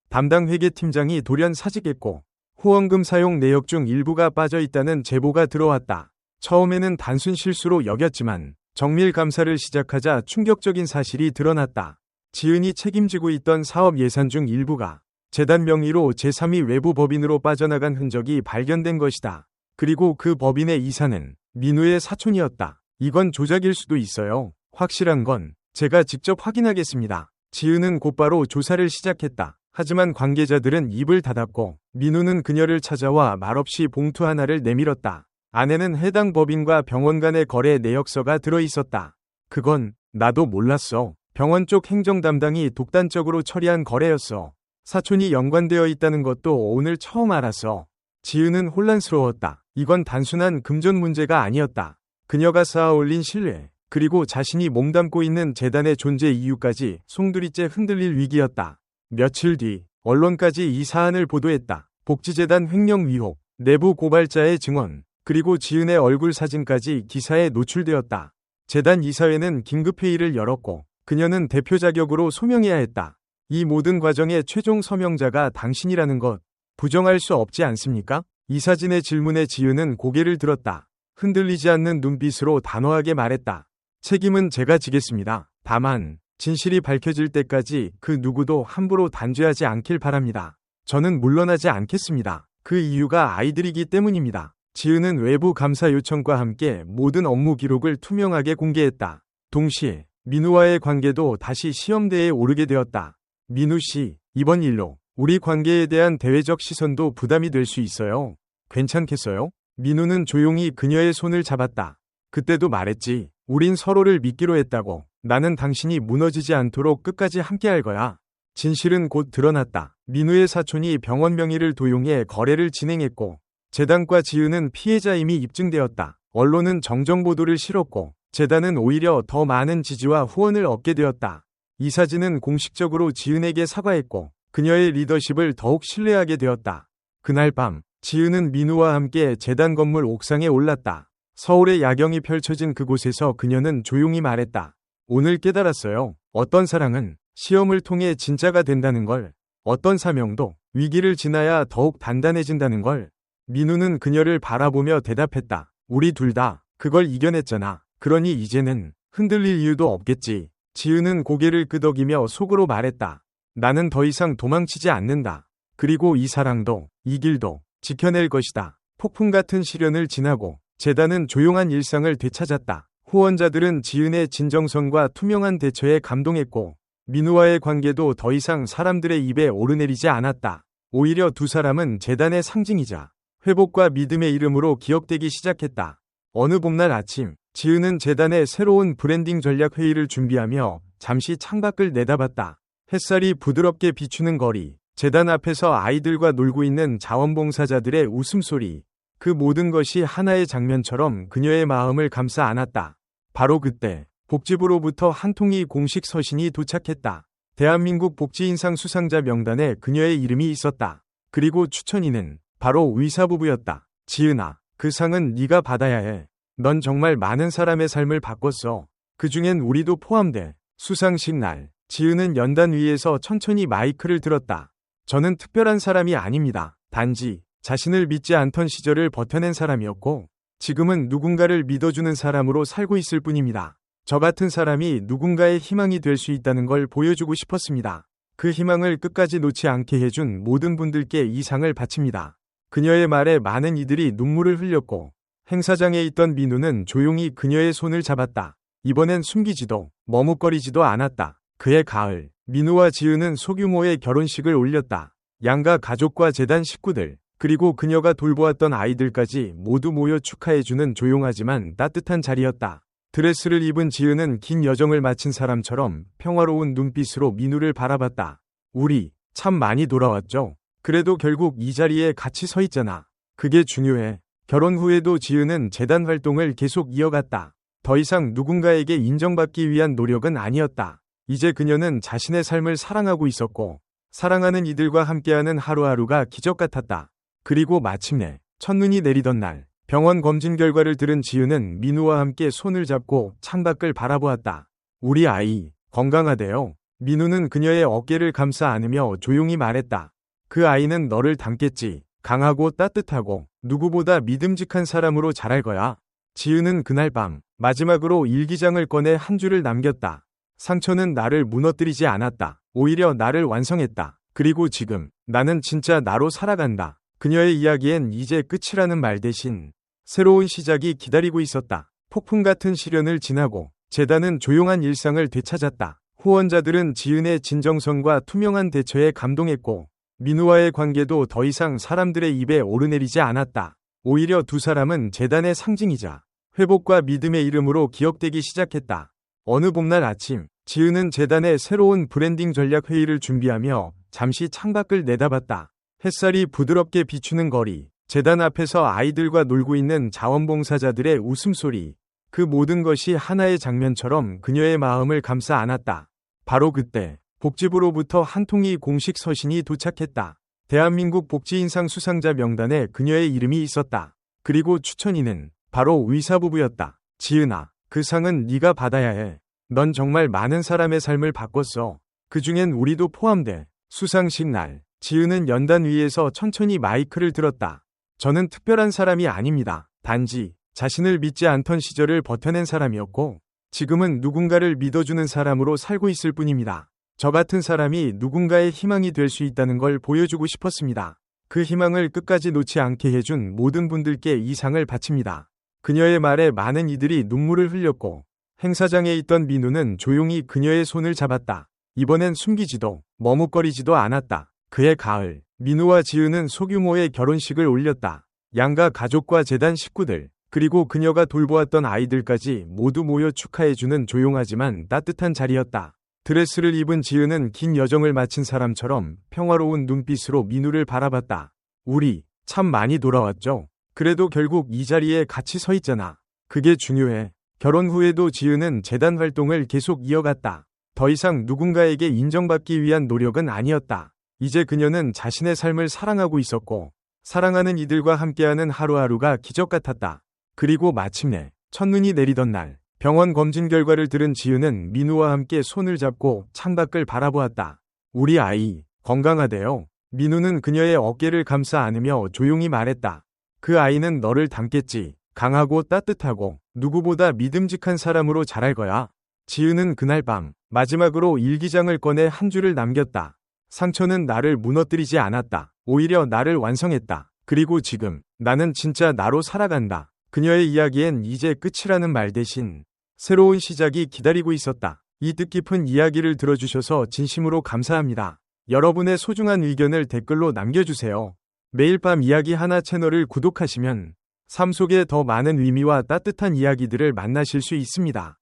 담당 회계팀장이 돌연 사직했고 후원금 사용 내역 중 일부가 빠져 있다는 제보가 들어왔다. 처음에는 단순 실수로 여겼지만 정밀 감사를 시작하자 충격적인 사실이 드러났다. 지은이 책임지고 있던 사업 예산 중 일부가 재단 명의로 제3위 외부 법인으로 빠져나간 흔적이 발견된 것이다. 그리고 그 법인의 이사는 민우의 사촌이었다. 이건 조작일 수도 있어요. 확실한 건 제가 직접 확인하겠습니다. 지은은 곧바로 조사를 시작했다. 하지만 관계자들은 입을 닫았고 민우는 그녀를 찾아와 말없이 봉투 하나를 내밀었다. 안에는 해당 법인과 병원 간의 거래 내역서가 들어있었다. 그건 나도 몰랐어. 병원 쪽 행정 담당이 독단적으로 처리한 거래였어. 사촌이 연관되어 있다는 것도 오늘 처음 알았어. 지은은 혼란스러웠다. 이건 단순한 금전 문제가 아니었다. 그녀가 쌓아올린 신뢰, 그리고 자신이 몸담고 있는 재단의 존재 이유까지 송두리째 흔들릴 위기였다. 며칠 뒤 언론까지 이 사안을 보도했다. 복지재단 횡령 의혹, 내부 고발자의 증언, 그리고 지은의 얼굴 사진까지 기사에 노출되었다. 재단 이사회는 긴급회의를 열었고 그녀는 대표 자격으로 소명해야 했다. 이 모든 과정의 최종 서명자가 당신이라는 것 부정할 수 없지 않습니까? 이사진의 질문에 지은은 고개를 들었다. 흔들리지 않는 눈빛으로 단호하게 말했다. 책임은 제가 지겠습니다. 다만 진실이 밝혀질 때까지 그 누구도 함부로 단죄하지 않길 바랍니다. 저는 물러나지 않겠습니다. 그 이유가 아이들이기 때문입니다. 지은은 외부 감사 요청과 함께 모든 업무 기록을 투명하게 공개했다. 동시에 민우와의 관계도 다시 시험대에 오르게 되었다. 민우 씨, 이번 일로 우리 관계에 대한 대외적 시선도 부담이 될 수 있어요. 괜찮겠어요? 민우는 조용히 그녀의 손을 잡았다. 그때도 말했지. 우린 서로를 믿기로 했다고. 나는 당신이 무너지지 않도록 끝까지 함께할 거야. 진실은 곧 드러났다. 민우의 사촌이 병원 명의를 도용해 거래를 진행했고 재단과 지은은 피해자임이 입증되었다. 언론은 정정보도를 실었고 재단은 오히려 더 많은 지지와 후원을 얻게 되었다. 이 사진은 공식적으로 지은에게 사과했고 그녀의 리더십을 더욱 신뢰하게 되었다. 그날 밤 지은은 민우와 함께 재단 건물 옥상에 올랐다. 서울의 야경이 펼쳐진 그곳에서 그녀는 조용히 말했다. 오늘 깨달았어요. 어떤 사랑은 시험을 통해 진짜가 된다는 걸. 어떤 사명도 위기를 지나야 더욱 단단해진다는 걸. 민우는 그녀를 바라보며 대답했다. 우리 둘 다 그걸 이겨냈잖아. 그러니 이제는 흔들릴 이유도 없겠지. 지은은 고개를 끄덕이며 속으로 말했다. 나는 더 이상 도망치지 않는다. 그리고 이 사랑도 이 길도 지켜낼 것이다. 폭풍 같은 시련을 지나고 재단은 조용한 일상을 되찾았다. 후원자들은 지은의 진정성과 투명한 대처에 감동했고 민우와의 관계도 더 이상 사람들의 입에 오르내리지 않았다. 오히려 두 사람은 재단의 상징이자 회복과 믿음의 이름으로 기억되기 시작했다. 어느 봄날 아침 지은은 재단의 새로운 브랜딩 전략 회의를 준비하며 잠시 창밖을 내다봤다. 햇살이 부드럽게 비추는 거리, 재단 앞에서 아이들과 놀고 있는 자원봉사자들의 웃음소리, 그 모든 것이 하나의 장면처럼 그녀의 마음을 감싸 안았다. 바로 그때 복지부로부터 한 통의 공식 서신이 도착했다. 대한민국 복지인상 수상자 명단에 그녀의 이름이 있었다. 그리고 추천인은 바로 의사부부였다. 지은아, 그 상은 네가 받아야 해. 넌 정말 많은 사람의 삶을 바꿨어. 그중엔 우리도 포함돼. 수상식 날, 지은은 연단 위에서 천천히 마이크를 들었다. 저는 특별한 사람이 아닙니다. 단지 자신을 믿지 않던 시절을 버텨낸 사람이었고 지금은 누군가를 믿어주는 사람으로 살고 있을 뿐입니다. 저 같은 사람이 누군가의 희망이 될 수 있다는 걸 보여주고 싶었습니다. 그 희망을 끝까지 놓지 않게 해준 모든 분들께 이 상을 바칩니다. 그녀의 말에 많은 이들이 눈물을 흘렸고 행사장에 있던 민우는 조용히 그녀의 손을 잡았다. 이번엔 숨기지도 머뭇거리지도 않았다. 그해 가을, 민우와 지은은 소규모의 결혼식을 올렸다. 양가 가족과 재단 식구들, 그리고 그녀가 돌보았던 아이들까지 모두 모여 축하해주는 조용하지만 따뜻한 자리였다. 드레스를 입은 지은은 긴 여정을 마친 사람처럼 평화로운 눈빛으로 민우를 바라봤다. 우리 참 많이 돌아왔죠. 그래도 결국 이 자리에 같이 서 있잖아. 그게 중요해. 결혼 후에도 지은은 재단 활동을 계속 이어갔다. 더 이상 누군가에게 인정받기 위한 노력은 아니었다. 이제 그녀는 자신의 삶을 사랑하고 있었고 사랑하는 이들과 함께하는 하루하루가 기적 같았다. 그리고 마침내 첫눈이 내리던 날 병원 검진 결과를 들은 지은은 민우와 함께 손을 잡고 창밖을 바라보았다. 우리 아이 건강하대요. 민우는 그녀의 어깨를 감싸 안으며 조용히 말했다. 그 아이는 너를 닮겠지. 강하고 따뜻하고 누구보다 믿음직한 사람으로 자랄 거야. 지은은 그날 밤 마지막으로 일기장을 꺼내 한 줄을 남겼다. 상처는 나를 무너뜨리지 않았다. 오히려 나를 완성했다. 그리고 지금 나는 진짜 나로 살아간다. 그녀의 이야기엔 이제 끝이라는 말 대신 새로운 시작이 기다리고 있었다. 폭풍 같은 시련을 지나고 재단은 조용한 일상을 되찾았다. 후원자들은 지은의 진정성과 투명한 대처에 감동했고 민우와의 관계도 더 이상 사람들의 입에 오르내리지 않았다. 오히려 두 사람은 재단의 상징이자 회복과 믿음의 이름으로 기억되기 시작했다. 어느 봄날 아침, 지은은 재단의 새로운 브랜딩 전략 회의를 준비하며 잠시 창밖을 내다봤다. 햇살이 부드럽게 비추는 거리, 재단 앞에서 아이들과 놀고 있는 자원봉사자들의 웃음소리, 그 모든 것이 하나의 장면처럼 그녀의 마음을 감싸 안았다. 바로 그때 복지부로부터 한 통의 공식 서신이 도착했다. 대한민국 복지인상 수상자 명단에 그녀의 이름이 있었다. 그리고 추천인은 바로 의사부부였다. 지은아, 그 상은 네가 받아야 해. 넌 정말 많은 사람의 삶을 바꿨어. 그중엔 우리도 포함돼. 수상식 날, 지은은 연단 위에서 천천히 마이크를 들었다. 저는 특별한 사람이 아닙니다. 단지 자신을 믿지 않던 시절을 버텨낸 사람이었고 지금은 누군가를 믿어주는 사람으로 살고 있을 뿐입니다. 저 같은 사람이 누군가의 희망이 될 수 있다는 걸 보여주고 싶었습니다. 그 희망을 끝까지 놓지 않게 해준 모든 분들께 이 상을 바칩니다. 그녀의 말에 많은 이들이 눈물을 흘렸고 행사장에 있던 민우는 조용히 그녀의 손을 잡았다. 이번엔 숨기지도 머뭇거리지도 않았다. 그해 가을, 민우와 지은은 소규모의 결혼식을 올렸다. 양가 가족과 재단 식구들, 그리고 그녀가 돌보았던 아이들까지 모두 모여 축하해주는 조용하지만 따뜻한 자리였다. 드레스를 입은 지은은 긴 여정을 마친 사람처럼 평화로운 눈빛으로 민우를 바라봤다. 우리 참 많이 돌아왔죠? 그래도 결국 이 자리에 같이 서 있잖아. 그게 중요해. 결혼 후에도 지은은 재단 활동을 계속 이어갔다. 더 이상 누군가에게 인정받기 위한 노력은 아니었다. 이제 그녀는 자신의 삶을 사랑하고 있었고 사랑하는 이들과 함께하는 하루하루가 기적 같았다. 그리고 마침내 첫눈이 내리던 날 병원 검진 결과를 들은 지은은 민우와 함께 손을 잡고 창밖을 바라보았다. 우리 아이 건강하대요. 민우는 그녀의 어깨를 감싸 안으며 조용히 말했다. 그 아이는 너를 닮겠지. 강하고 따뜻하고 누구보다 믿음직한 사람으로 자랄 거야. 지은은 그날 밤 마지막으로 일기장을 꺼내 한 줄을 남겼다. 상처는 나를 무너뜨리지 않았다. 오히려 나를 완성했다. 그리고 지금 나는 진짜 나로 살아간다. 그녀의 이야기엔 이제 끝이라는 말 대신 새로운 시작이 기다리고 있었다. 이 뜻깊은 이야기를 들어주셔서 진심으로 감사합니다. 여러분의 소중한 의견을 댓글로 남겨주세요. 매일 밤 이야기 하나 채널을 구독하시면 삶 속에 더 많은 의미와 따뜻한 이야기들을 만나실 수 있습니다.